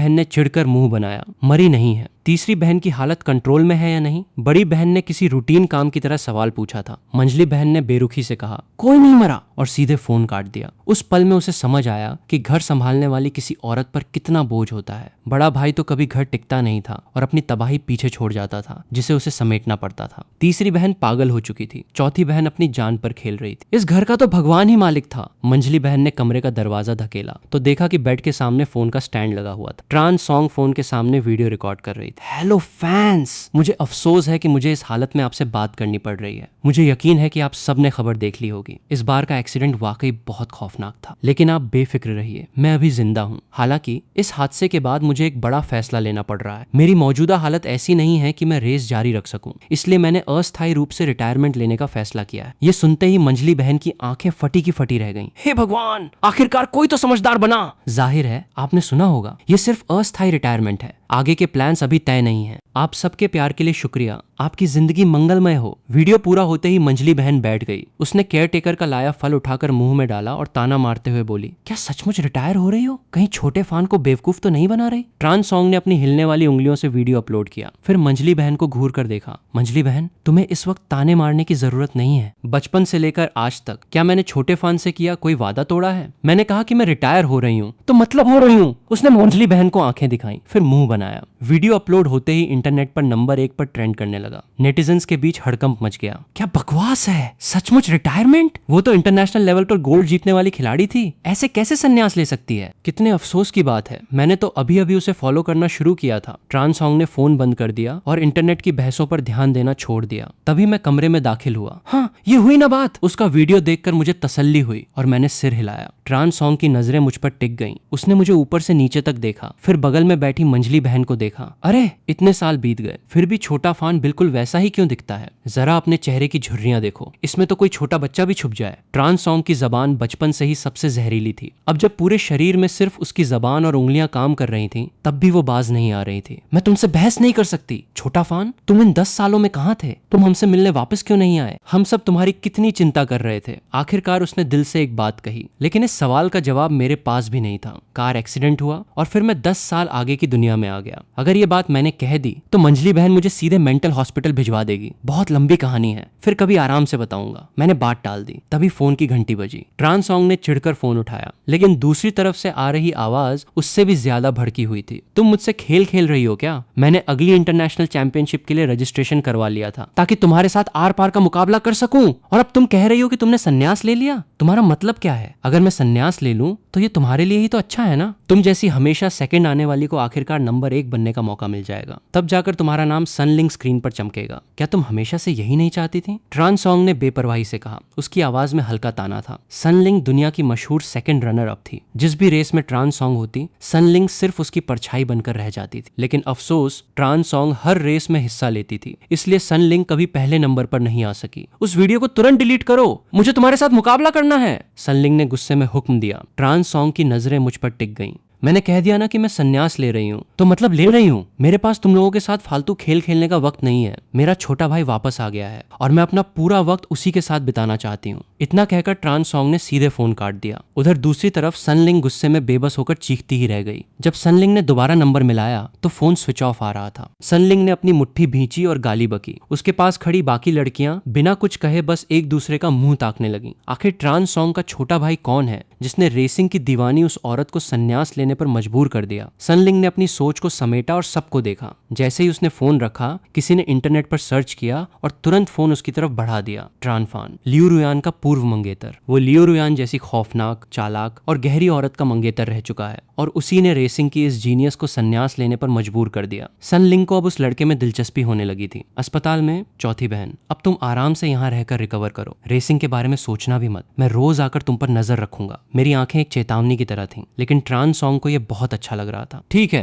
बहन ने चिढ़कर मुंह बनाया, मरी नहीं है। तीसरी बहन की हालत कंट्रोल में है या नहीं? बड़ी बहन ने किसी रूटीन काम की तरह सवाल पूछा था। मंझली बहन ने बेरुखी से कहा, कोई नहीं मरा, और सीधे फोन काट दिया। उस पल में उसे समझ आया कि घर संभालने वाली किसी औरत पर कितना बोझ होता है। बड़ा भाई तो कभी घर टिकता नहीं था और अपनी तबाही पीछे छोड़ जाता था, जिसे उसे समेटना पड़ता था। तीसरी बहन पागल हो चुकी थी। चौथी बहन अपनी जान पर खेल रही थी। इस घर का तो भगवान ही मालिक था। मंझली बहन ने कमरे का दरवाजा धकेला तो देखा कि बेड के सामने फोन का स्टैंड लगा हुआ था। ट्रांस सॉन्ग फोन के सामने वीडियो रिकॉर्ड कर रही थी। हेलो फैंस, मुझे अफसोस है कि मुझे इस हालत में आपसे बात करनी पड़ रही है। मुझे यकीन है कि आप सबने खबर देख ली होगी। इस बार का एक्सीडेंट वाकई बहुत खौफनाक था, लेकिन आप बेफिक्र रहिए, मैं अभी जिंदा हूँ। हालांकि इस हादसे के बाद मुझे एक बड़ा फैसला लेना पड़ रहा है। मेरी मौजूदा हालत ऐसी नहीं है कि मैं रेस जारी रख सकूं, इसलिए मैंने अस्थायी रूप से रिटायरमेंट लेने का फैसला किया है। ये सुनते ही मंझली बहन की आंखें फटी की फटी रह गईं। हे भगवान, आखिरकार कोई तो समझदार बना। जाहिर है आपने सुना होगा, ये सिर्फ अस्थायी रिटायरमेंट है, आगे के प्लान्स अभी तय नहीं है। आप सबके प्यार के लिए शुक्रिया, आपकी जिंदगी मंगलमय हो। वीडियो पूरा होते ही मंझली बहन बैठ गई। उसने केयरटेकर का लाया फल उठाकर मुंह में डाला और ताना मारते हुए बोली, क्या सचमुच रिटायर हो रही हो? कहीं छोटे फान को बेवकूफ तो नहीं बना रही? ट्रांस सॉन्ग ने अपनी हिलने वाली उंगलियों से वीडियो अपलोड किया, फिर मंझली बहन को घूर कर देखा। मंझली बहन, तुम्हें इस वक्त ताने मारने की जरूरत नहीं है। बचपन से लेकर आज तक क्या मैंने छोटे फान से किया कोई वादा तोड़ा है? मैंने कहा कि मैं रिटायर हो रही हूँ तो मतलब हो रही हूँ। उसने मंझली बहन को आंखें दिखाई, फिर मुंह बनाया। वीडियो अपलोड होते ही इंटरनेट पर नंबर 1 पर ट्रेंड करने लगा। नेटिजन्स के बीच हड़कंप मच गया। क्या बकवास है, सचमुच रिटायरमेंट? वो तो इंटरनेशनल लेवल पर गोल्ड जीतने वाली खिलाड़ी थी, ऐसे कैसे संन्यास ले सकती है? कितने अफसोस की बात है, मैंने तो अभी अभी उसे फॉलो करना शुरू किया था। ट्रांस सॉन्ग ने फोन बंद कर दिया और इंटरनेट की बहसों पर ध्यान देना छोड़ दिया। तभी मैं कमरे में दाखिल हुआ। हाँ, ये हुई ना बात। उसका वीडियो देखकर मुझे तसल्ली हुई और मैंने सिर हिलाया। ट्रांस सॉन्ग की नजरें मुझ पर टिक गईं। उसने मुझे ऊपर से नीचे तक देखा, फिर बगल में बैठी मंझली बहन को देखा। अरे, इतने साल बीत गए, फिर भी छोटा फान बिल्कुल वैसा ही क्यों दिखता है? जरा अपने चेहरे की झुर्रियां देखो, इसमें तो कोई छोटा बच्चा भी छुप जाए। ट्रांस सॉन्ग की जबान बचपन से ही सबसे जहरीली थी। अब जब पूरे शरीर में सिर्फ उसकी जबान और उंगलियां काम कर रही थीं, तब भी वो बाज नहीं आ रही थी। मैं तुमसे बहस नहीं कर सकती। छोटा फान, तुम इन 10 सालों में कहाँ थे? तुम हमसे मिलने वापस क्यों नहीं आए? हम सब तुम्हारी कितनी चिंता कर रहे थे। आखिरकार उसने दिल से एक बात कही, लेकिन इस सवाल का जवाब मेरे पास भी नहीं था। कार एक्सीडेंट हुआ और फिर मैं 10 साल आगे की दुनिया में आ गया। अगर ये बात मैंने कह दी तो मंझली बहन मुझे सीधे मेंटल हॉस्पिटल भिजवा देगी। बहुत लंबी कहानी है, फिर कभी आराम से बताऊंगा। मैंने बात टाल दी। तभी फोन की घंटी बजी। ट्रांस सॉन्ग ने चिढ़कर फोन उठाया, लेकिन दूसरी तरफ से आ रही आवाज उससे भी ज्यादा भड़की हुई थी। तुम मुझसे खेल खेल रही हो क्या? मैंने अगली इंटरनेशनल चैंपियनशिप के लिए रजिस्ट्रेशन करवा लिया था ताकि तुम्हारे साथ आर पार का मुकाबला कर सकूं, और अब तुम कह रही हो कि तुमने संन्यास ले लिया। तुम्हारा मतलब क्या है? अगर मैं संन्यास ले लूं तो ये तुम्हारे लिए ही तो अच्छा है ना। तुम जैसी हमेशा सेकंड आने वाली को आखिरकार नंबर 1 बनने का मौका मिल जाएगा, तब जाकर तुम्हारा नाम सनलिंग स्क्रीन पर चमकेगा। क्या तुम हमेशा से यही नहीं चाहती थी? ट्रांस सॉन्ग ने बेपरवाही से कहा। उसकी आवाज में हल्का ताना था। सनलिंग दुनिया की मशहूर सेकंड रनर अप थी। जिस भी रेस में ट्रांस सॉन्ग होती, सनलिंग सिर्फ उसकी परछाई बनकर रह जाती थी। लेकिन अफसोस, ट्रांस सॉन्ग हर रेस में हिस्सा लेती थी, इसलिए सनलिंग कभी पहले नंबर पर नहीं आ सकी। उस वीडियो को तुरंत डिलीट करो, मुझे तुम्हारे साथ मुकाबला करना है। सनलिंग ने गुस्से में हुक्म दिया। ट्रांस सॉन्ग की नजरें मुझ पर टिक गईं। मैंने कह दिया ना कि मैं संन्यास ले रही हूँ, तो मतलब ले रही हूँ। मेरे पास तुम लोगों के साथ फालतू खेल खेलने का वक्त नहीं है। मेरा छोटा भाई वापस आ गया है और मैं अपना पूरा वक्त उसी के साथ बिताना चाहती हूँ। इतना कहकर ट्रांस सॉन्ग ने सीधे फोन काट दिया। उधर दूसरी तरफ सनलिंग गुस्से में बेबस होकर चीखती ही रह गई। जब सनलिंग ने दोबारा नंबर मिलाया तो फोन स्विच ऑफ आ रहा था। सनलिंग ने अपनी मुट्ठी भींची और गाली बकी। उसके पास खड़ी बाकी लड़कियां बिना कुछ कहे बस एक दूसरे का मुंह ताकने लगी। आखिर ट्रांस सॉन्ग का छोटा भाई कौन है जिसने रेसिंग की दीवानी उस औरत को संन्यास लेने पर मजबूर कर दिया? सनलिंग ने अपनी सोच को समेटा और सबको देखा। जैसे ही उसने फोन रखा, किसी ने इंटरनेट पर सर्च किया और तुरंत फोन उसकी तरफ बढ़ा दिया। ट्रानफान, लियू रुयान का पूर्व मंगेतर। वो लियू रुयान जैसी खौफनाक, चालाक और गहरी औरत का मंगेतर रह चुका है और उसी ने रेसिंग की इस जीनियस को संन्यास लेने पर मजबूर कर दिया। सनलिंग को अब उस लड़के में दिलचस्पी होने लगी थी। अस्पताल में चौथी बहन, अब तुम आराम से यहाँ रहकर रिकवर करो। रेसिंग के बारे में सोचना भी मत। मैं रोज आकर तुम पर नजर रखूंगा। मेरी आंखें एक चेतावनी की तरह थीं, लेकिन ट्रान सॉन्ग को यह बहुत अच्छा लग रहा था। ठीक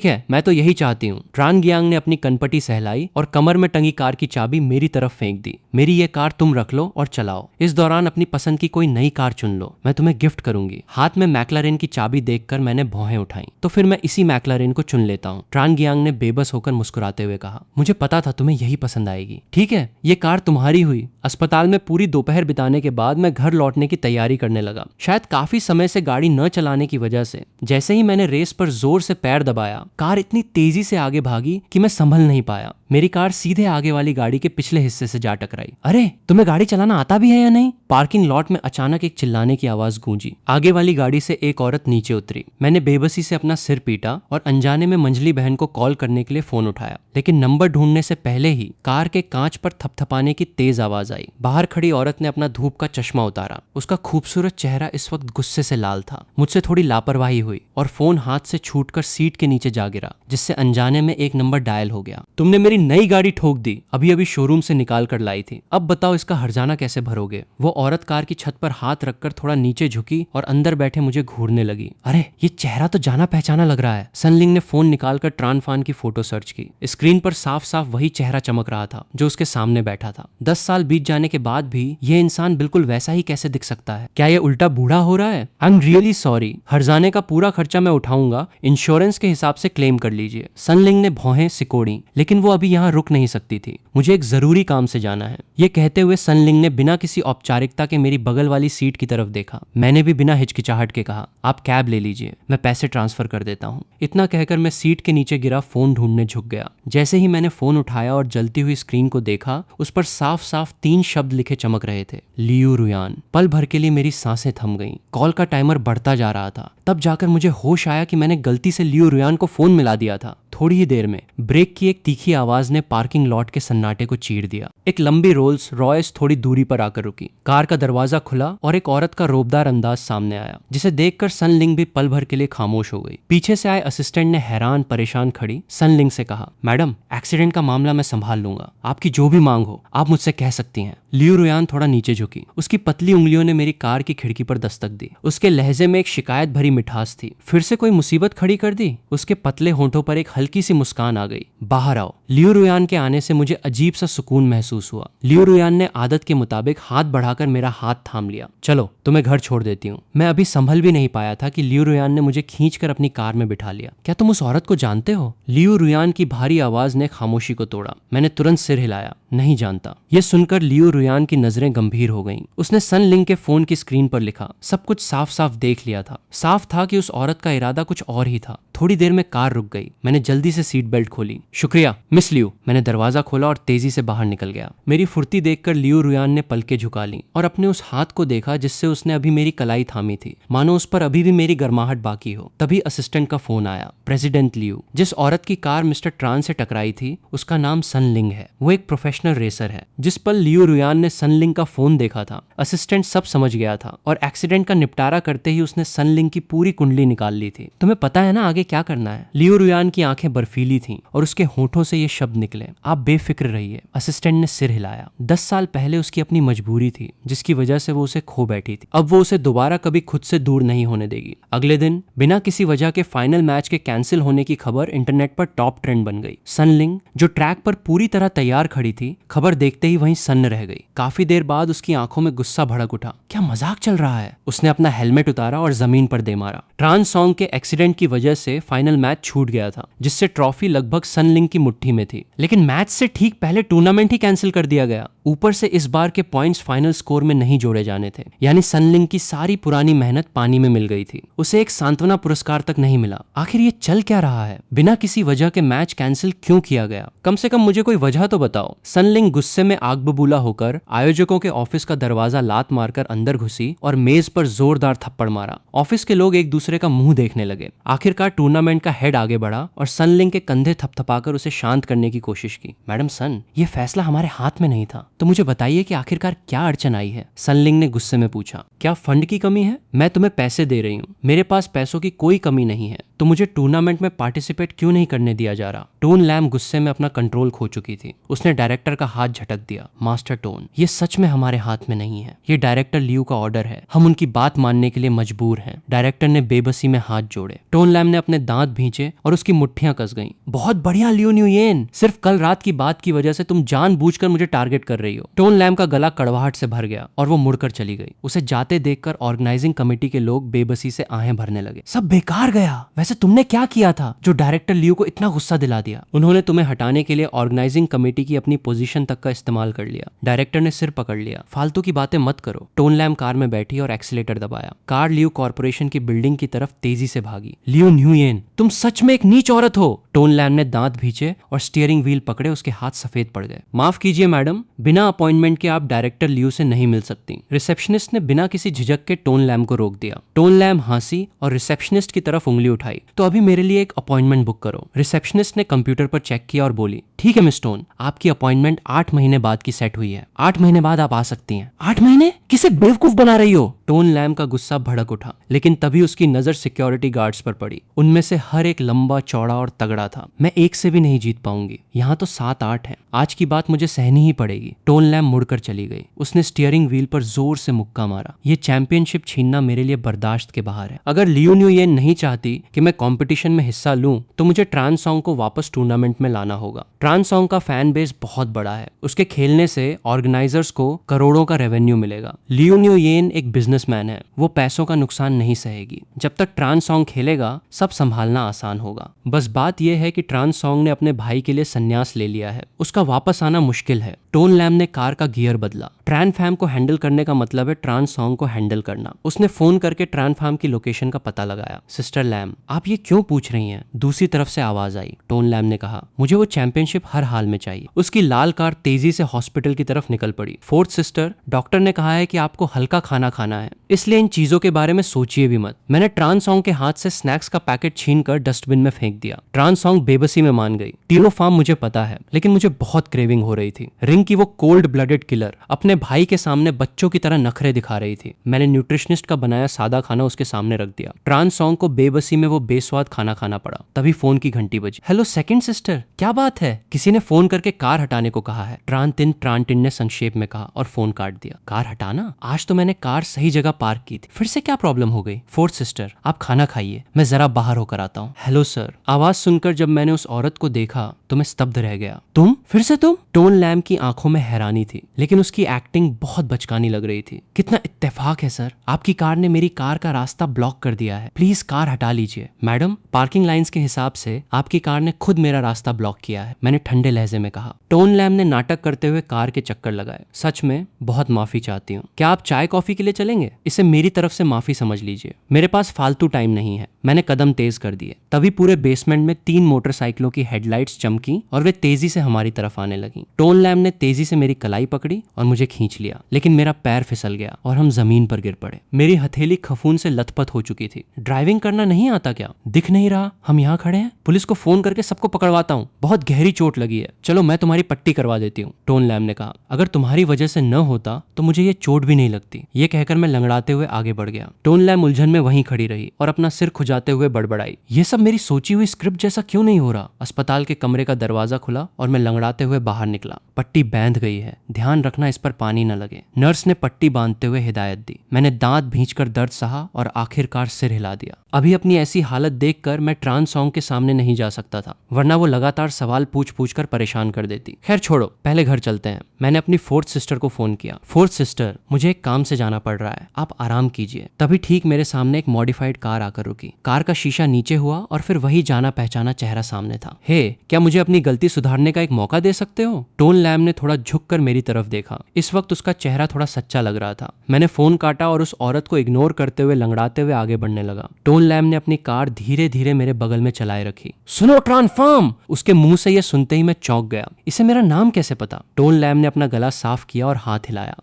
है, मैं तो यही चाहती हूँ। ट्रान गियांग ने अपनी कनपटी सहलाई और कमर में टंगी कार की चाबी मेरी तरफ फेंक दी। मेरी ये कार तुम रख लो और चलाओ। इस दौरान अपनी पसंद की कोई नई कार चुन लो, मैं तुम्हें गिफ्ट करूंगी। हाथ में मैक्लारेन की चाबी देखकर मैंने भौहें उठाई। तो फिर मैं इसी मैक्लारेन को चुन लेता हूँ। ट्रान गियांग ने बेबस होकर मुस्कुराते हुए कहा। मुझे पता था तुम्हें यही पसंद आएगी। ठीक है, ये कार तुम्हारी हुई। अस्पताल में पूरी दोपहर बिताने के बाद मैं घर लौटने की तैयारी करने लगा। शायद काफी समय से गाड़ी न चलाने की वजह से जैसे जैसे ही मैंने रेस पर जोर से पैर दबाया, कार इतनी तेजी से आगे भागी कि मैं संभल नहीं पाया। मेरी कार सीधे आगे वाली गाड़ी के पिछले हिस्से से जा टकराई। अरे, तुम्हें गाड़ी चलाना आता भी है या नहीं? पार्किंग लॉट में अचानक एक चिल्लाने की आवाज गूंजी। आगे वाली गाड़ी से एक औरत नीचे उतरी। मैंने बेबसी से अपना सिर पीटा और अनजाने में मंजली बहन को कॉल करने के लिए फोन उठाया, लेकिन नंबर ढूंढने से पहले ही कार के कांच पर थपथपाने की तेज आवाज आई। बाहर खड़ी औरत ने अपना धूप का चश्मा उतारा। उसका खूबसूरत चेहरा इस वक्त गुस्से से लाल था। मुझसे थोड़ी लापरवाही हुई और फोन हाथ से छूटकर सीट के नीचे जा गिरा, जिससे अनजाने में एक नंबर डायल हो गया। तुमने मेरी नई गाड़ी ठोक दी, अभी अभी शोरूम से निकाल कर लाई थी। अब बताओ इसका हर्जाना कैसे भरोगे? वो औरत कार की छत पर हाथ रखकर थोड़ा नीचे झुकी और अंदर बैठे मुझे घूरने लगी। अरे, ये चेहरा तो जाना पहचाना लग रहा है। सनलिंग ने फोन निकालकर ट्रानफान की फोटो सर्च की। स्क्रीन पर साफ साफ वही चेहरा चमक रहा था जो उसके सामने बैठा था। 10 साल बीत जाने के बाद भी ये इंसान बिल्कुल वैसा ही कैसे दिख सकता है? क्या ये उल्टा बूढ़ा हो रहा है? I am really sorry. हर्जाने का पूरा खर्चा मैं उठाऊंगा, इंश्योरेंस के हिसाब से क्लेम कर लीजिए। सनलिंग ने भौहें सिकोड़ी, लेकिन वो अभी यहाँ रुक नहीं सकती थी। मुझे एक जरूरी काम से जाना है। ये कहते हुए सनलिंग ने बिना किसी औपचारिकता के मेरी बगल वाली सीट की तरफ देखा। मैंने भी बिना हिचकिचाहट के कहा, आप कैब ले लीजिए, मैं पैसे ट्रांसफर कर देता हूँ। इतना कहकर मैं सीट के नीचे गिरा फोन ढूंढने झुक गया। जैसे ही मैंने फोन उठाया और जलती हुई स्क्रीन को देखा, उस पर साफ साफ 3 शब्द लिखे चमक रहे थे, लियू रुयान। पल भर के लिए मेरी सांसें थम गईं। कॉल का टाइमर बढ़ता जा रहा था। तब जाकर मुझे होश आया कि मैंने गलती से लियू रुयान को फोन मिला दिया था। थोड़ी ही देर में ब्रेक की एक तीखी आवाज ने पार्किंग लॉट के सन्नाटे को चीर दिया। एक लंबी रोल्स रॉयस थोड़ी दूरी पर आकर रुकी। कार का दरवाजा खुला और एक औरत का रोबदार अंदाज सामने आया, जिसे देखकर सनलिंग भी पल भर के लिए खामोश हो गई। पीछे से आए असिस्टेंट ने हैरान परेशान खड़ी सनलिंग से कहा, मैडम, एक्सीडेंट का मामला मैं संभाल लूंगा। आपकी जो भी मांग हो आप मुझसे कह सकती हैं। लियू रुयान थोड़ा नीचे झुकी। उसकी पतली उंगलियों ने मेरी कार की खिड़की पर दस्तक दी। उसके लहजे में एक शिकायत भरी मिठास थी। फिर से कोई मुसीबत खड़ी कर दी? उसके पतले होंठों पर एक हल्की सी मुस्कान आ गई। बाहर आओ। लियू रुयान के आने से मुझे अजीब सा सुकून महसूस हुआ। लियू रुयान ने आदत के मुताबिक हाथ बढ़ाकर मेरा हाथ थाम लिया। चलो, तुम्हें घर छोड़ देती हूँ। मैं अभी संभल भी नहीं पाया था कि लियू रुयान ने मुझे खींचकर अपनी कार में बिठा लिया। क्या तुम उस औरत को जानते हो? लियू रुयान की भारी आवाज ने खामोशी को तोड़ा। मैंने तुरंत सिर हिलाया, नहीं जानता। यह सुनकर लियू रुयान की नजरें गंभीर हो गईं। उसने सनलिंग के फोन की स्क्रीन पर लिखा। सब कुछ साफ साफ देख लिया था। साफ था कि उस औरत का इरादा कुछ और ही था। थोड़ी देर में कार रुक गई। मैंने जल्दी से सीट बेल्ट खोली। शुक्रिया मिस लियू। मैंने दरवाजा खोला और तेजी से बाहर निकल गया। मेरी फुर्ती देखकर लियू रुयान ने पलकें झुका ली और अपने उस हाथ को देखा जिससे उसने अभी मेरी कलाई थामी थी, मानो उस पर अभी भी मेरी गर्माहट बाकी हो। तभी असिस्टेंट का फोन आया। President Liu. जिस औरत की कार मिस्टर ट्रान से टकराई थी उसका नाम सनलिंग है। वो एक प्रोफेशनल रेसर है। जिस पल लियू रुयान ने सनलिंग का फोन देखा था, असिस्टेंट सब समझ गया था और एक्सीडेंट का निपटारा करते ही उसने सनलिंग की पूरी कुंडली निकाल ली थी। तुम्हें पता है ना आगे क्या करना है? लियू रुयान की आंखें बर्फीली थीं और उसके होठों से ये शब्द निकले, आप बेफिक्र रहिए। असिस्टेंट ने सिर हिलाया। 10 साल पहले उसकी अपनी मजबूरी थी जिसकी वजह से वो उसे खो बैठी थी। अब वो उसे दोबारा कभी खुद से दूर नहीं होने देगी। अगले दिन बिना किसी वजह के फाइनल मैच के कैंसिल होने की खबर इंटरनेट पर टॉप ट्रेंड बन गई। सनलिंग जो ट्रैक पर पूरी तरह तैयार खड़ी थी, खबर देखते ही वहीं सन्न रह गई। काफी देर बाद उसकी आंखों में गुस्सा भड़क उठा। क्या मजाक चल रहा है? उसने अपना हेलमेट उतारा और जमीन पर दे मारा। ट्रांस सॉन्ग के एक्सीडेंट की वजह से फाइनल मैच छूट गया था, जिससे ट्रॉफी लगभग सनलिंग की मुट्ठी में थी। लेकिन मैच से ठीक पहले टूर्नामेंट ही कैंसिल कर दिया गया। ऊपर से इस बार के पॉइंट्स फाइनल स्कोर में नहीं जोड़े जाने थे, यानी सनलिंग की सारी पुरानी मेहनत पानी में मिल गई थी। उसे एक सांत्वना पुरस्कार तक नहीं मिला। आखिर ये चल क्या रहा है? बिना किसी वजह के मैच कैंसिल क्यों किया गया? कम से कम मुझे कोई वजह तो बताओ। सनलिंग गुस्से में आग बबूला होकर आयोजकों के ऑफिस का दरवाजा लात मारकर अंदर घुसी और मेज पर जोरदार थप्पड़ मारा। ऑफिस के लोग एक दूसरे का मुंह देखने लगे। आखिरकार टूर्नामेंट का हेड आगे बढ़ा और सनलिंग के कंधे थपथपाकर उसे शांत करने की कोशिश की। मैडम सन, ये फैसला हमारे हाथ में नहीं था, तो मुझे बताइए कि आखिरकार क्या अड़चन आई है? सनलिंग ने गुस्से में पूछा। क्या फंड की कमी है? मैं तुम्हें पैसे दे रही हूँ, मेरे पास पैसों की कोई कमी नहीं है, तो मुझे टूर्नामेंट में पार्टिसिपेट क्यों नहीं करने दिया जा रहा? टोन लैम गुस्से में अपना कंट्रोल खो चुकी थी। उसने डायरेक्टर का हाथ झटक दिया। मास्टर टोन, ये सच में हमारे हाथ में नहीं है। ये डायरेक्टर लियू का ऑर्डर है, हम उनकी बात मानने के लिए मजबूर हैं। डायरेक्टर ने बेबसी में हाथ जोड़े। टोन लैम ने अपने दांत भींचे और उसकी मुट्ठियां कस गईं। बहुत बढ़िया लियू न्यूयेन, सिर्फ कल रात की बात की वजह से तुम जानबूझकर मुझे टारगेट कर रही हो। टोन लैम का गला कड़वाहट से भर गया और वो मुड़कर चली गई। उसे जाते देखकर ऑर्गेनाइजिंग कमेटी के लोग बेबसी से आहें भरने लगे। सब बेकार गया। वैसे तुमने क्या किया था जो डायरेक्टर लियो को इतना गुस्सा दिला दिया? उन्होंने तुम्हें हटाने के लिए ऑर्गेनाइजिंग कमेटी की अपनी पोजीशन तक का इस्तेमाल कर लिया। डायरेक्टर ने सिर पकड़ लिया। फालतू की बातें मत करो। टोन लैम कार में बैठी और एक्सीलेटर दबाया। कार लियो कॉर्पोरेशन की बिल्डिंग की तरफ तेजी से भागी। लियो न्यूयेन, तुम सच में एक नीच औरत हो। टोन लैम ने दांत भींचे और स्टीयरिंग व्हील पकड़े। उसके हाथ सफेद पड़ गए। माफ कीजिए मैडम, बिना अपॉइंटमेंट के आप डायरेक्टर लियो से नहीं मिल सकती। रिसेप्शनिस्ट ने बिना किसी झिझक के टोन लैम को रोक दिया। टोन लैम हंसी और रिसेप्शनिस्ट की तरफ उंगली उठाई। तो अभी मेरे लिए एक अपॉइंटमेंट बुक करो। रिसेप्शनिस्ट ने कंप्यूटर पर चेक किया और बोली, ठीक है मिस टोन, आपकी अपॉइंटमेंट 8 महीने बाद की सेट हुई है। 8 महीने बाद आप आ सकती हैं। 8 महीने? किसे बेवकूफ बना रही हो? टोन लैम का गुस्सा भड़क उठा, लेकिन तभी उसकी नजर सिक्योरिटी गार्ड्स पर पड़ी। उनमें से हर एक लंबा चौड़ा और तगड़ा था। मैं एक से भी नहीं जीत पाऊंगी। यहाँ तो 7-8 हैं। आज की बात मुझे सहनी ही पड़ेगी। टोन लैम मुड़कर चली गई। उसने स्टीयरिंग व्हील पर जोर से मुक्का मारा। ये चैंपियनशिप छीनना मेरे लिए बर्दाश्त के बाहर है। अगर लियो न्यूयेन नहीं चाहती कि मैं कंपटीशन में हिस्सा लूं, तो मुझे ट्रांसोंग को वापस टूर्नामेंट में लाना होगा। ट्रांसोंग का फैन बेस बहुत बड़ा है। उसके खेलने से ऑर्गेनाइजर्स को करोड़ों का रेवेन्यू मिलेगा। लियो न्यूयेन एक बिजनेसमैन है। वो पैसों का नुकसान नहीं सहेगी। जब तक ट्रांसोंग खेलेगा, सब संभालना आसान होगा। बस बात यह है कि ट्रांसोंग ने अपने भाई के लिए संन्यास ले लिया है। उसका वापस आना मुश्किल है। टोन लैम ने कार का गियर बदला। ट्रांसफैम को हैंडल करने का मतलब है ट्रांसोंग को हैंडल करना। उसने फोन करके ट्रांसफैम की लोकेशन का पता लगाया। सिस्टर लैम, आप ये क्यों पूछ रही हैं? दूसरी तरफ से आवाज आई। टोन लैम ने कहा, मुझे वो चैंपियनशिप हर हाल में चाहिए। उसकी लाल कार तेजी से हॉस्पिटल की तरफ निकल पड़ी। फोर्थ सिस्टर, डॉक्टर ने कहा है कि आपको हल्का खाना खाना है, इसलिए इन चीजों के बारे में सोचिए भी मत। मैंने ट्रांसोंग के हाथ से स्नैक्स का पैकेट छीनकर डस्टबिन में फेंक दिया। ट्रांसोंग बेबसी में मान गई। टीनो फार्म मुझे पता है, लेकिन मुझे बहुत क्रेविंग हो रही थी। रिंग की वो कोल्ड ब्लडेड किलर अपने भाई के सामने बच्चों की तरह नखरे दिखा रही थी। मैंने न्यूट्रिशनिस्ट का बनाया सादा खाना उसके सामने रख दिया। ट्रांसोंग को बेबसी में वो बेस्वाद खाना खाना पड़ा। तभी फोन की घंटी बजी। हेलो सेकंड सिस्टर, क्या बात है? किसी ने फोन करके कार हटाने को कहा है। ट्रांटिन ने संक्षेप में कहा और फोन काट दिया। कार हटाना? आज तो मैंने कार सही जगह पार्क की थी। फिर से क्या प्रॉब्लम हो गई? फोर्थ सिस्टर, आप खाना खाइए, मैं जरा बाहर होकर आता हूँ। Hello sir. आवाज सुनकर जब मैंने उस औरत को देखा तो मैं स्तब्ध रह गया। तुम? फिर से तुम? टोन लैम की आंखों में हैरानी थी, लेकिन उसकी एक्टिंग बहुत बचकानी लग रही थी। कितना इत्तेफाक है सर, आपकी कार ने मेरी कार का रास्ता ब्लॉक कर दिया है। प्लीज कार हटा लीजिए। मैडम, पार्किंग लाइंस के हिसाब से आपकी कार ने खुद मेरा रास्ता ब्लॉक किया है, मैंने ठंडे लहजे में कहा। टोन लैम ने नाटक करते हुए कार के चक्कर लगाए। सच में बहुत माफी चाहती हूँ। क्या आप चाय कॉफी के लिए चलेंगे? इसे मेरी तरफ से माफी समझ लीजिए। मेरे पास फालतू टाइम नहीं है। मैंने कदम तेज कर दिए। तभी पूरे बेसमेंट में 3 मोटरसाइकिलों की हेडलाइट्स चमकी और वे तेजी से हमारी तरफ आने लगी। टोन लैम ने तेजी से मेरी कलाई पकड़ी और मुझे खींच लिया, लेकिन मेरा पैर फिसल गया और हम जमीन पर गिर पड़े। मेरी हथेली खफून से लथपथ हो चुकी थी। ड्राइविंग करना नहीं आता क्या? दिख नहीं रहा हम यहाँ खड़े हैं? पुलिस को फोन करके सबको पकड़वाता हूँ। बहुत गहरी चोट लगी है, चलो मैं तुम्हारी पट्टी करवा देती हूँ। टोन लैम ने कहा, अगर तुम्हारी वजह से न होता तो मुझे ये चोट भी नहीं लगती। ये कहकर मैं लंगड़ाते हुए आगे बढ़ गया। टोन लैम उलझन में वहीं खड़ी रही और अपना सिर खुजाते हुए बड़बड़ाई, ये सब मेरी सोची हुई स्क्रिप्ट जैसा क्यों नहीं हो रहा? अस्पताल के कमरे का दरवाजा खुला और मैं लंगड़ाते हुए बाहर निकला। पट्टी बांध गई है, ध्यान रखना इस पर पानी न लगे। नर्स ने पट्टी बांधते हुए हिदायत दी। मैंने दांत भींचकर दर्द सहा और आखिरकार सिर हिला दिया। अभी अपनी ऐसी हालत देखकर मैं ट्रांसोंग के सामने नहीं जा सकता था, वरना वो लगातार सवाल पूछ पूछ कर परेशान कर देती। खैर छोड़ो, पहले घर चलते हैं। मैंने अपनी फोर्थ सिस्टर को फोन किया। फोर्थ सिस्टर, मुझे एक काम से जाना पड़ रहा है, आप आराम कीजिए। तभी ठीक मेरे सामने एक मॉडिफाइड कार आकर रुकी। कार का शीशा नीचे हुआ और फिर वही जाना पहचाना चेहरा सामने था। हे, क्या मुझे अपनी गलती सुधारने का एक मौका दे सकते हो? टोन लैम ने थोड़ा झुककर मेरी तरफ देखा। इस वक्त उसका चेहरा थोड़ा सच्चा लग रहा था। मैंने फोन काटा और उस औरत को इग्नोर करते हुए लंगड़ाते हुए आगे बढ़ने लगा। टोन लैम ने अपनी कार धीरे धीरे मेरे बगल में चलाए रखी। सुनो ट्रांसफॉर्म! उसके मुंह से यह सुनते ही मैं चौंक गया। इसे मेरा नाम कैसे पता? टोन लैम ने अपना गला साफ किया और हाथ हिलाया।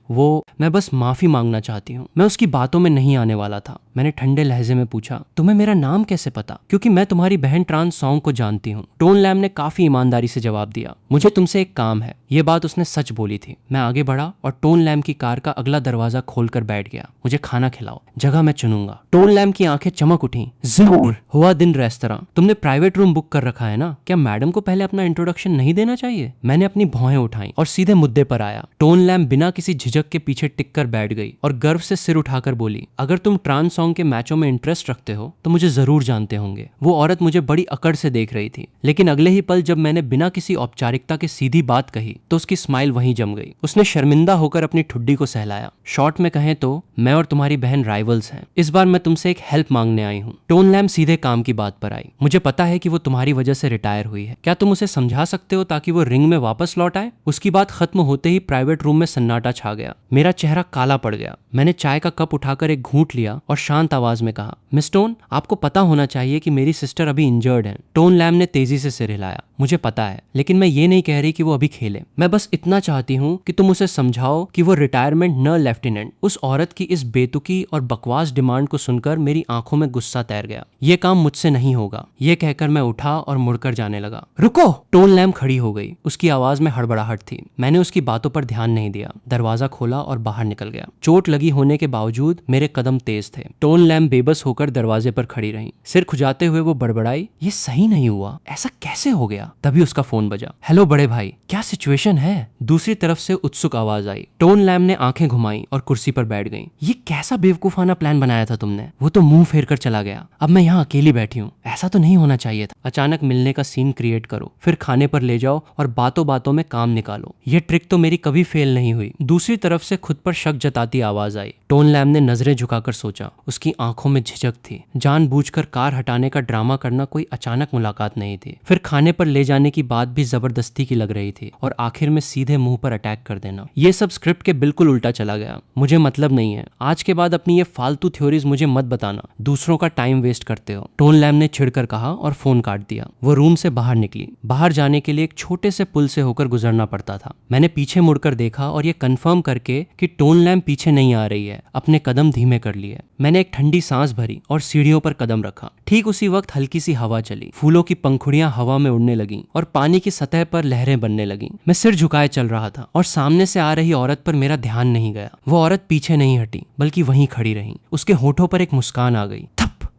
मैं बस माफी मांगना चाहती हूँ, मैं उसकी बातों में नहीं आने वाला था। मैंने ठंडे लहजे में पूछा, तुम्हें मेरा नाम कैसे पता? क्योंकि मैं तुम्हारी बहन ट्रांसोंग को जानती हूँ। टोन लैम ने काफी ईमानदारी से जवाब दिया, मुझे तुमसे एक काम है। ये बात उसने सच बोली थी। मैं आगे बढ़ा और टोन लैम की कार का अगला दरवाजा खोलकर बैठ गया। मुझे खाना खिलाओ, जगह मैं चुनूंगा। टोन लैम की आंखें चमक उठी। जरूर। हुआ दिन रेस्तरां। तुमने प्राइवेट रूम बुक कर रखा है ना? क्या मैडम को पहले अपना इंट्रोडक्शन नहीं देना चाहिए? मैंने अपनी भौहें उठाई और सीधे मुद्दे पर आया। टोन लैम बिना किसी झिझक के पीछे टिक कर बैठ गई और गर्व से सिर उठाकर बोली, अगर तुम ट्रांसोंग के मैचों में इंटरेस्ट रखते हो तो मुझे जरूर जानते होंगे। वो औरत मुझे बड़ी अकड़ से देख रही थी, लेकिन अगले ही पल जब जब मैंने बिना किसी औपचारिकता के सीधी बात कही तो उसकी स्माइल वहीं जम गई। उसने शर्मिंदा होकर अपनी ठुड्डी को सहलाया। शॉर्ट में कहें तो मैं और तुम्हारी बहन राइवल्स हैं। इस बार मैं तुमसे एक हेल्प मांगने आई हूँ। टोन लैम सीधे काम की बात पर आई। मुझे पता है कि वो तुम्हारी वजह से रिटायर हुई है। क्या तुम उसे समझा सकते हो ताकि वो रिंग में वापस लौट आए? उसकी बात खत्म होते ही प्राइवेट रूम में सन्नाटा छा गया। मेरा चेहरा काला पड़ गया। मैंने चाय का कप उठाकर एक घूंट लिया और शांत आवाज में कहा, मिस टोन, आपको पता होना चाहिए कि मेरी सिस्टर अभी इंजर्ड है। टोन लैम ने तेजी से सिर हिलाया। मुझे पता है, लेकिन मैं ये नहीं कह रही कि वो अभी खेले। मैं बस इतना चाहती हूँ कि तुम उसे समझाओ कि वो रिटायरमेंट न लेफ्टिनेंट। उस औरत की इस बेतुकी और बकवास डिमांड को सुनकर मेरी आंखों में गुस्सा तैर गया। ये काम मुझसे नहीं होगा। ये कहकर मैं उठा और मुड़कर जाने लगा। रुको! टोन लैम खड़ी हो गई। उसकी आवाज में हड़बड़ाहट थी। मैंने उसकी बातों पर ध्यान नहीं दिया। दरवाजा खोला और बाहर निकल गया। चोट लगी होने के बावजूद मेरे कदम तेज थे। टोन लैम बेबस होकर दरवाजे पर खड़ी रही। सिर खुजाते हुए वो बड़बड़ाई, ये सही नहीं हुआ, ऐसा कैसे हो गया? तभी उसका फोन बजा। हेलो बड़े भाई, क्या सिचुएशन है? दूसरी तरफ से उत्सुक आवाज आई। टोन लैम ने आंखें घुमाई और कुर्सी पर बैठ गई। ये कैसा बेवकूफाना प्लान बनाया था तुमने? वो तो मुंह फेर कर चला गया। अब मैं यहाँ अकेली बैठी हूँ। ऐसा तो नहीं होना चाहिए था। अचानक मिलने का सीन क्रिएट करो, फिर खाने पर ले जाओ और बातों बातों में काम निकालो। ये ट्रिक तो मेरी कभी फेल नहीं हुई। दूसरी तरफ से खुद पर शक जताती आवाज आई। टोन लैम ने नजरें झुकाकर सोचा। उसकी आंखों में झिझक थी। जानबूझकर कार हटाने का ड्रामा करना कोई अचानक मुलाकात नहीं थी। फिर खाने पर ले जाने की बात भी जबरदस्ती की लग रही थी और आखिर में सीधे मुंह पर अटैक कर देना। ये सब स्क्रिप्ट के बिल्कुल उल्टा चला गया। मुझे मतलब नहीं है। आज के बाद अपनी ये फालतू थ्योरीज मुझे मत बताना। दूसरों का टाइम वेस्ट करते हो। टोन लैम ने छिड़कर कहा और फोन काट दिया। वो रूम से बाहर निकली। बाहर जाने के लिए एक छोटे से पुल से होकर गुजरना पड़ता था। मैंने पीछे मुड़कर देखा और ये कंफर्म करके कि टोन लैम पीछे नहीं आ रही है, अपने कदम धीमे कर लिए। मैंने एक ठंडी सांस भरी और सीढ़ियों पर कदम रखा। ठीक उसी वक्त हल्की सी हवा चली। फूलों की पंखुड़ियां हवा में उड़ने लगीं और पानी की सतह पर लहरें बनने लगीं। मैं सिर झुकाए चल रहा था और सामने से आ रही औरत पर मेरा ध्यान नहीं गया। वो औरत पीछे नहीं हटी बल्कि वहीं खड़ी रही। उसके होठों पर एक मुस्कान आ गई।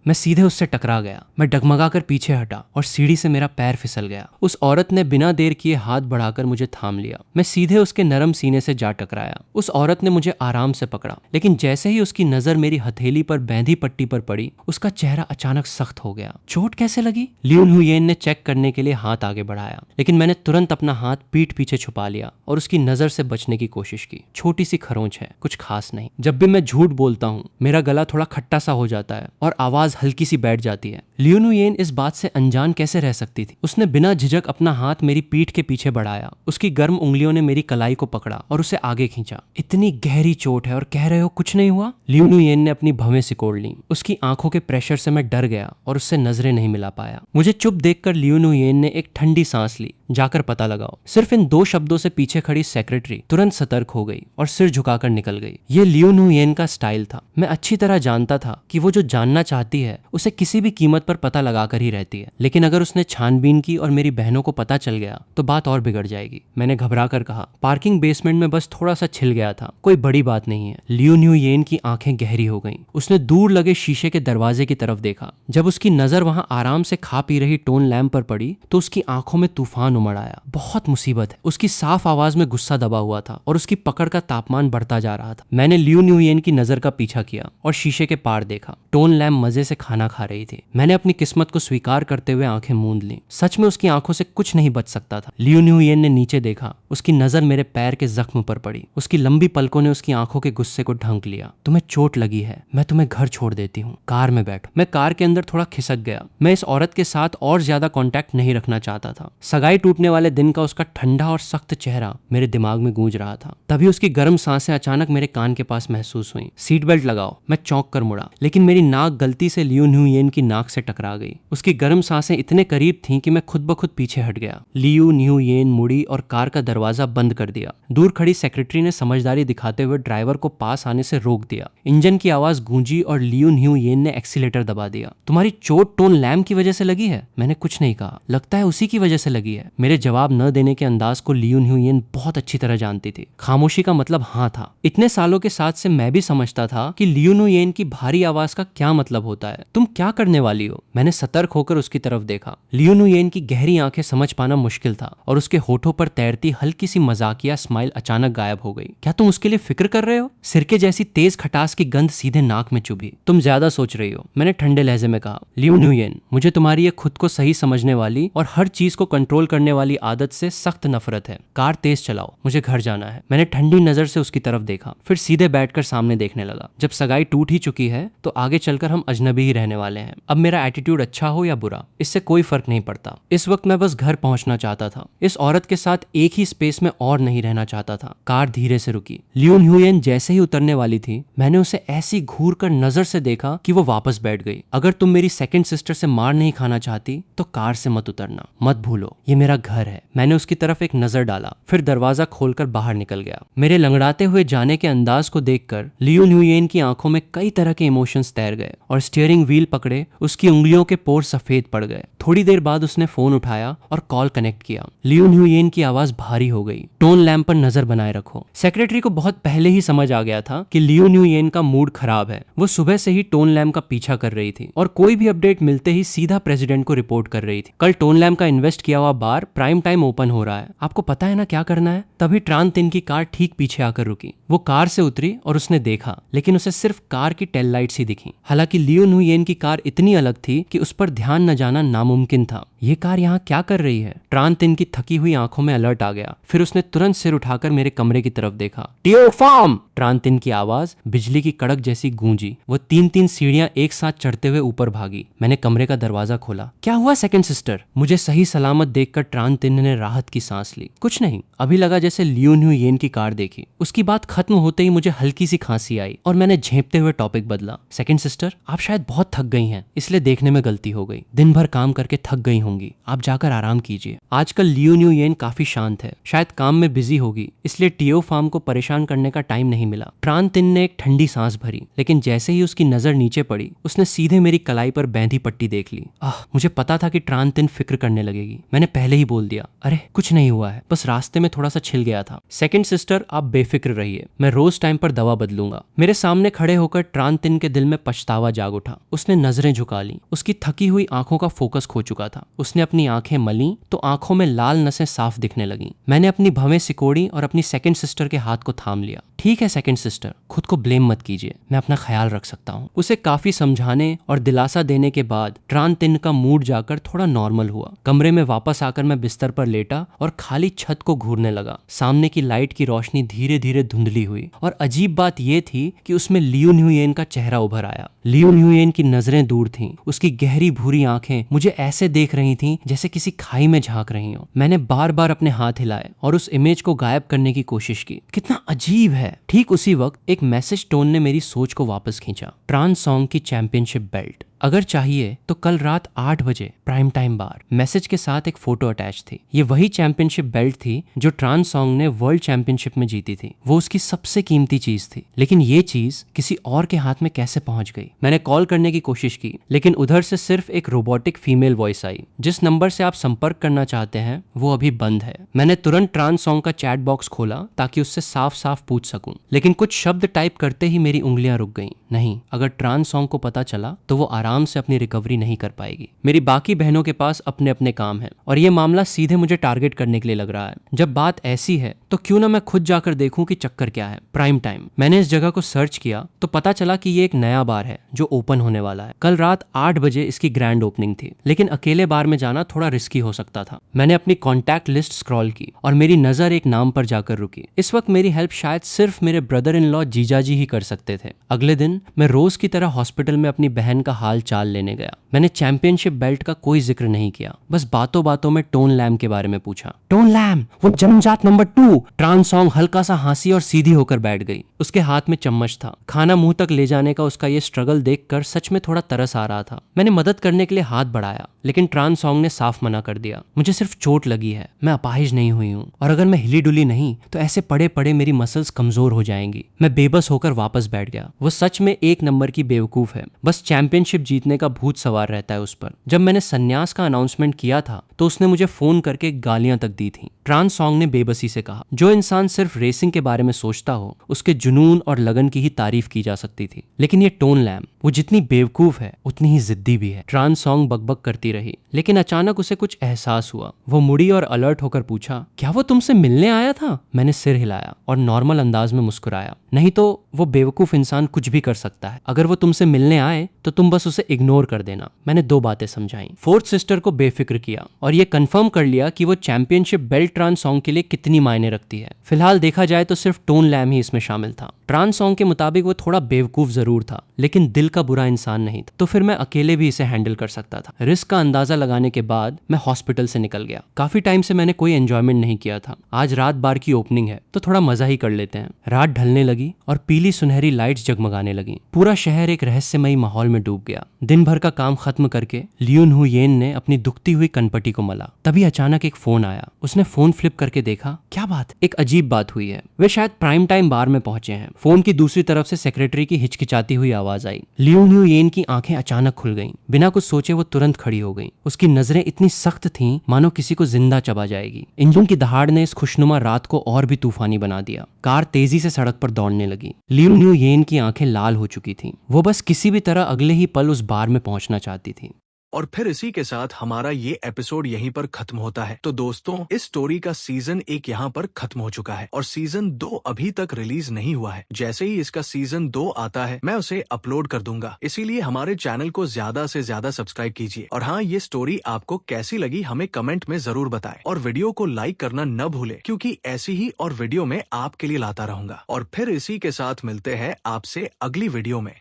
मैं सीधे उससे टकरा गया। मैं डगमगाकर पीछे हटा और सीढ़ी से मेरा पैर फिसल गया। उस औरत ने बिना देर किए हाथ बढ़ाकर मुझे थाम लिया। मैं सीधे उसके नरम सीने से जा टकराया। उस औरत ने मुझे आराम से पकड़ा, लेकिन जैसे ही उसकी नजर मेरी हथेली पर बैंधी पट्टी पर पड़ी, उसका चेहरा अचानक सख्त हो गया। चोट कैसे लगी? लियून हुयेन ने चेक करने के लिए हाथ आगे बढ़ाया, लेकिन मैंने तुरंत अपना हाथ पीठ पीछे छुपा लिया और उसकी नजर से बचने की कोशिश की। छोटी सी खरोंच है, कुछ खास नहीं। जब भी मैं झूठ बोलता हूँ मेरा गला थोड़ा खट्टा सा हो जाता है और आवाज हल्की सी बैठ जाती है। लियून हुयेन इस बात से अनजान कैसे रह सकती थी? उसने बिना झिझक अपना हाथ मेरी पीठ के पीछे बढ़ाया। उसकी गर्म उंगलियों ने मेरी कलाई को पकड़ा और उसे आगे खींचा। इतनी गहरी चोट है और कह रहे हो कुछ नहीं हुआ? लियून हुयेन ने अपनी भवें सिकोड़ ली। उसकी आंखों के प्रेशर से मैं डर गया और उससे नजरें नहीं मिला पाया। मुझे चुप देखकर लियून हुयेन ने एक ठंडी सांस ली। जाकर पता लगाओ। सिर्फ इन दो शब्दों से पीछे खड़ी सेक्रेटरी तुरंत सतर्क हो गई और सिर झुकाकर निकल गई। ये लियून हुयेन का स्टाइल था। मैं अच्छी तरह जानता था कि वो जो जानना चाहती है उसे किसी भी कीमत पर पता लगाकर ही रहती है, लेकिन अगर उसने छानबीन की और मेरी बहनों को पता चल गया तो बात और बिगड़ जाएगी। मैंने घबरा कर कहा, पार्किंग बेसमेंट में बस थोड़ा सा छिल गया था, कोई बड़ी बात नहीं है। लियून हुयेन की आंखें गहरी हो गईं। उसने दूर लगे शीशे के दरवाजे की तरफ देखा। जब उसकी नजर वहां आराम से खा पी रही टोन लैम्प पर पड़ी तो उसकी आंखों में तूफान उमड़ आया। बहुत मुसीबत है। उसकी साफ आवाज में गुस्सा दबा हुआ था और उसकी पकड़ का तापमान बढ़ता जा रहा था। मैंने लियून हुयेन की नजर का पीछा किया और शीशे के पार देखा। टोन लैम्प मजे से खाना खा रही थी। मैंने अपनी किस्मत को स्वीकार करते हुए आंखें मूंद ली। सच में उसकी आंखों से कुछ नहीं बच सकता था। लियून हुयेन ने नीचे देखा। उसकी नजर मेरे पैर के जख्म पर पड़ी। उसकी लंबी पलकों ने उसकी आंखों के गुस्से को ढंक लिया। तुम्हें चोट लगी है, मैं तुम्हें घर छोड़ देती हूँ, कार में बैठ। मैं कार के अंदर थोड़ा खिसक गया। मैं इस औरत के साथ और ज्यादा कांटेक्ट नहीं रखना चाहता था। सगाई टूटने वाले दिन का उसका ठंडा और सख्त चेहरा मेरे दिमाग में गूंज रहा था। तभी उसकी गर्म सांसें अचानक मेरे कान के पास महसूस हुई। सीट बेल्ट लगाओ। मैं चौंक कर मुड़ा, लेकिन मेरी नाक गलती से लियून हुयेन की नाक से टकरा गई। उसकी गर्म सांसें इतने करीब थीं कि मैं खुद ब खुद पीछे हट गया। लियून हुयेन मुड़ी और कार का दरवाजा बंद कर दिया। दूर खड़ी सेक्रेटरी ने समझदारी दिखाते हुए ड्राइवर को पास आने से रोक दिया। इंजन की आवाज गूंजी और लियून हुयेन ने एक्सीलेटर दबा दिया। तुम्हारी चोट टोन लैम्प की वजह से लगी है? मैंने कुछ नहीं कहा। लगता है उसी की वजह से लगी है। मेरे जवाब न देने के अंदाज को लियून हुयेन बहुत अच्छी तरह जानती थी। खामोशी का मतलब हाँ था। इतने सालों के साथ से मैं भी समझता था कि लियून हुयेन की भारी आवाज का क्या मतलब होता है। तुम क्या करने वाली हो? मैंने सतर्क होकर उसकी तरफ देखा। लियून हुयेन की गहरी आंखें समझ पाना मुश्किल था और उसके होठों पर तैरती हल्की सी मजाकिया स्माइल अचानक गायब हो गई। क्या तुम उसके लिए फिक्र कर रहे हो? सिरके जैसी तेज खटास की गंध सीधे नाक में चुभी। तुम ज्यादा सोच रही हो, मैंने ठंडे लहजे में कहा। लियून हुयेन, मुझे तुम्हारी ये खुद को सही समझने वाली और हर चीज को कंट्रोल करने करने वाली आदत से सख्त नफरत है। कार तेज चलाओ, मुझे घर जाना है। मैंने ठंडी नजर से उसकी तरफ देखा, फिर सीधे बैठकर सामने देखने लगा। जब सगाई टूट ही चुकी है तो आगे चलकर हम अजनबी ही रहने वाले हैं। अब मेरा एटीट्यूड अच्छा हो या बुरा, इससे कोई फर्क नहीं पड़ता। इस वक्त मैं बस घर पहुंचना चाहता था। इस औरत के साथ एक ही स्पेस में और नहीं रहना चाहता था। कार धीरे से रुकी। लियोन ह्यूयेन जैसे ही उतरने वाली थी, मैंने उसे ऐसी घूर कर नजर से देखा कि वो वापस बैठ गई। अगर तुम मेरी सेकंड सिस्टर से मार नहीं खाना चाहती तो कार से मत उतरना, मत भूलो ये मेरा घर है। मैंने उसकी तरफ एक नजर डाला, फिर दरवाजा खोलकर बाहर निकल गया। मेरे लंगड़ाते हुए जाने के अंदाज को देखकर लियोन ह्यूयेन की आंखों में कई तरह के इमोशंस तैर गए और स्टीयरिंग व्हील पकड़े उसकी उंगलियों के पोर सफेद पड़ गए। थोड़ी देर बाद उसने फोन उठाया और कॉल कनेक्ट किया। लियोन ह्यूयेन की आवाज भारी हो गई। टोन लैंप पर नजर बनाए रखो। सेक्रेटरी को बहुत पहले ही समझ आ गया था कि लियोन ह्यूयेन का मूड खराब है। वो सुबह से ही टोन लैंप का पीछा कर रही थी और कोई भी अपडेट मिलते ही सीधा प्रेसिडेंट को रिपोर्ट कर रही थी। कल टोन लैंप का इन्वेस्ट किया हुआ बार प्राइम टाइम ओपन हो रहा है, आपको पता है ना क्या करना है। तभी ट्रान तिन की कार ठीक पीछे आकर रुकी। वो कार से उतरी और उसने देखा, लेकिन उसे सिर्फ कार की टेल लाइट्स ही दिखी। हालांकि लियोन ह्यूयेन की कार इतनी अलग थी कि उस पर ध्यान न जाना नामुमकिन था। ये कार यहाँ क्या कर रही है? ट्रान तिन की थकी हुई आंखों में अलर्ट आ गया। फिर उसने तुरंत सिर उठाकर मेरे कमरे की तरफ देखा। टियो फार्म! ट्रान तिन की आवाज बिजली की कड़क जैसी गूंजी। वो 3-3 सीढ़ियां एक साथ चढ़ते हुए ऊपर भागी। मैंने कमरे का दरवाजा खोला। क्या हुआ सेकंड सिस्टर? मुझे सही सलामत देखकर ट्रान तिन ने राहत की सांस ली। कुछ नहीं, अभी लगा जैसे लियोन ह्यूयेन की कार देखी। उसकी बात खत्म होते ही मुझे हल्की सी खांसी आई और मैंने झेंपते हुए टॉपिक बदला। सेकंड सिस्टर, आप शायद बहुत थक गई हैं, इसलिए देखने में गलती हो गई। दिन भर काम करके थक गई होंगी, आप जाकर आराम कीजिए। आजकल लियोन ह्यूयेन काफी शांत है, शायद काम में बिजी होगी, इसलिए टियो फार्म को परेशान करने का टाइम नहीं मिला। ट्रान तिन ने एक ठंडी सांस भरी, लेकिन जैसे ही उसकी नजर नीचे पड़ी, उसने सीधे मेरी कलाई पर बैंधी पट्टी देख ली। मुझे पता था कि ट्रान तिन फिक्र करने लगेगी। मैंने पहले ही बोल दिया, अरे कुछ नहीं हुआ है, बस रास्ते में थोड़ा सा छिल गया था। सेकंड सिस्टर, आप बेफिक्र रहिए, मैं रोज टाइम पर दवा बदलूंगा। मेरे सामने खड़े होकर ट्रान तिन के दिल में पछतावा जाग उठा। उसने नजरें झुका ली। उसकी थकी हुई आंखों का फोकस खो चुका था। उसने अपनी आंखें मली तो आंखों में लाल नसें साफ दिखने लगीं। मैंने अपनी भवें सिकोड़ी और अपनी सेकंड सिस्टर के हाथ को थाम लिया। ठीक है सेकंड सिस्टर, खुद को ब्लेम मत कीजिए, मैं अपना ख्याल रख सकता हूँ। उसे काफी समझाने और दिलासा देने के बाद ट्रान तिन का मूड जाकर थोड़ा नॉर्मल हुआ। कमरे में वापस आकर मैं बिस्तर पर लेटा और खाली छत को घूरने लगा। सामने की लाइट की रोशनी धीरे धीरे धुंधली हुई और अजीब बात यह थी कि उसमें लियोन ह्यूयेन का चेहरा उभर आया। लियोन ह्यूयेन की नजरें दूर थीं। उसकी गहरी भूरी आंखें मुझे ऐसे देख रही थीं जैसे किसी खाई में झांक रही हो। मैंने बार बार अपने हाथ हिलाए और उस इमेज को गायब करने की कोशिश की। कितना अजीब है। ठीक उसी वक्त एक मैसेज टोन ने मेरी सोच को वापस खींचा। ट्रांस सॉन्ग की चैंपियनशिप बेल्ट, अगर चाहिए तो कल रात 8 बजे प्राइम टाइम बार। मैसेज के साथ एक फोटो अटैच थी। ये वही चैंपियनशिप बेल्ट थी जो ट्रांस सॉन्ग ने वर्ल्ड चैंपियनशिप में जीती थी। वो उसकी सबसे कीमती चीज थी, लेकिन ये चीज किसी और के हाथ में कैसे पहुंच गई? मैंने कॉल करने की कोशिश की, लेकिन उधर से सिर्फ एक रोबोटिक फीमेल वॉइस आई। जिस नंबर से आप संपर्क करना चाहते हैं वो अभी बंद है। मैंने तुरंत ट्रांस सॉन्ग का चैट बॉक्स खोला ताकि उससे साफ साफ पूछ सकूं, लेकिन कुछ शब्द टाइप करते ही मेरी उंगलियां रुक गईं। नहीं, अगर ट्रांस सॉन्ग को पता चला तो वो आराम से अपनी रिकवरी नहीं कर पाएगी। मेरी बाकी बहनों के पास अपने अपने काम हैं और ये मामला सीधे मुझे टारगेट करने के लिए लग रहा है। जब बात ऐसी है तो क्यों ना मैं खुद जाकर देखूं कि चक्कर क्या है। Prime time. मैंने इस जगह को सर्च किया तो पता चला कि ये एक नया बार है जो ओपन होने वाला है। कल रात 8 बजे इसकी ग्रैंड ओपनिंग थी, लेकिन अकेले बार में जाना थोड़ा रिस्की हो सकता था। मैंने अपनी कॉन्टैक्ट लिस्ट स्क्रॉल की और मेरी नजर एक नाम पर जाकर रुकी। इस वक्त मेरी हेल्प शायद सिर्फ मेरे ब्रदर इन लॉ जीजाजी ही कर सकते थे। अगले दिन मैं रोज की तरह हॉस्पिटल में अपनी बहन का हाल चाल लेने गया। मैंने चैंपियनशिप बेल्ट का कोई जिक्र नहीं किया, बस बातों बातों में टोन लैम के बारे में पूछा। टोन लैम, वो जन्मजात नंबर 2। ट्रांस सॉन्ग हल्का सा हंसी और सीधी होकर बैठ गई। उसके हाथ में चम्मच था। खाना मुंह तक ले जाने का उसका ये स्ट्रगल देखकर सच में थोड़ा तरस आ रहा था। मैंने मदद करने के लिए हाथ बढ़ाया, लेकिन ट्रांस सॉन्ग ने साफ मना कर दिया। मुझे सिर्फ चोट लगी है, मैं अपाहिज नहीं हुई हूँ, और अगर मैं हिली डुली नहीं तो ऐसे पड़े पड़े मेरी मसल्स कमजोर हो जाएंगी। मैं बेबस होकर वापस बैठ गया। वो सच में एक नंबर की बेवकूफ है, बस चैंपियनशिप जीतने का भूत सवार रहता है उस पर। जब मैंने संन्यास का अनाउंसमेंट किया था तो उसने मुझे फोन करके गालियां तक दी थी। ट्रांस सॉन्ग ने बेबसी से कहा, जो इंसान सिर्फ रेसिंग के बारे में सोचता हो उसके जुनून और लगन की ही तारीफ की जा सकती थी। लेकिन ये टोन लैम, वो जितनी बेवकूफ है उतनी ही जिद्दी भी है। ट्रान सॉन्ग बकबक करती रही, लेकिन अचानक उसे कुछ एहसास हुआ। वो मुड़ी और अलर्ट होकर पूछा, क्या वो तुमसे मिलने आया था? मैंने सिर हिलाया और नॉर्मल अंदाज में मुस्कुराया। नहीं तो वो बेवकूफ इंसान कुछ भी कर सकता है। अगर वो तुमसे मिलने आए तो तुम बस उसे इग्नोर कर देना। मैंने 2 बातें समझाई। फोर्थ सिस्टर को बेफिक्र किया और ये कंफर्म कर लिया कि वो चैंपियनशिप बेल्ट ट्रान सॉन्ग के लिए कितनी मायने रखती है। फिलहाल देखा जाए तो सिर्फ टोन लैम ही इसमें शामिल था। ट्रान सॉन्ग के मुताबिक वो थोड़ा बेवकूफ जरूर था, लेकिन दिल का बुरा इंसान नहीं था। तो फिर मैं अकेले भी इसे हैंडल कर सकता था। रिस्क का अंदाजा लगाने के बाद मैं हॉस्पिटल से निकल गया। काफी टाइम से मैंने कोई एंजॉयमेंट नहीं किया था। आज रात बार की ओपनिंग है तो थोड़ा मजा ही कर लेते हैं। रात ढलने लगी और पीली सुनहरी लाइट्स जगमगाने लगी। पूरा शहर एक रहस्यमयी माहौल में डूब गया। दिन भर का काम खत्म करके लियून हु येन ने अपनी दुखती हुई कनपटी को मला। तभी अचानक एक फोन आया। उसने फोन फ्लिप करके देखा। क्या बात? एक अजीब बात हुई है। वे शायद प्राइम टाइम बार में पहुंचे हैं। फोन की दूसरी तरफ से सेक्रेटरी की हिचकिचाती हुई आवाज आई। लियून हु येन की आंखें अचानक खुल गईं। बिना कुछ सोचे वो तुरंत खड़ी हो गई। उसकी नजरें इतनी सख्त थीं मानो किसी को जिंदा चबा जाएगी। इंजन की दहाड़ ने इस खुशनुमा रात को और भी तूफानी बना दिया। कार तेजी से सड़क पर दौड़ने लगी। लियून हु येन की आंखें लाल हो चुकी थीं। वो बस किसी भी तरह अगले ही पल उस बार में पहुंचना चाहती थी। और फिर इसी के साथ हमारा ये एपिसोड यहीं पर खत्म होता है। तो दोस्तों, इस स्टोरी का सीजन 1 यहाँ पर खत्म हो चुका है और सीजन 2 अभी तक रिलीज नहीं हुआ है। जैसे ही इसका सीजन 2 आता है मैं उसे अपलोड कर दूंगा। इसीलिए हमारे चैनल को ज्यादा से ज्यादा सब्सक्राइब कीजिए। और हाँ, ये स्टोरी आपको कैसी लगी हमें कमेंट में जरूर बताएं और वीडियो को लाइक करना न भूले, क्योंकि ऐसी ही और वीडियो में आपके लिए लाता रहूंगा। और फिर इसी के साथ मिलते हैं आपसे अगली वीडियो में।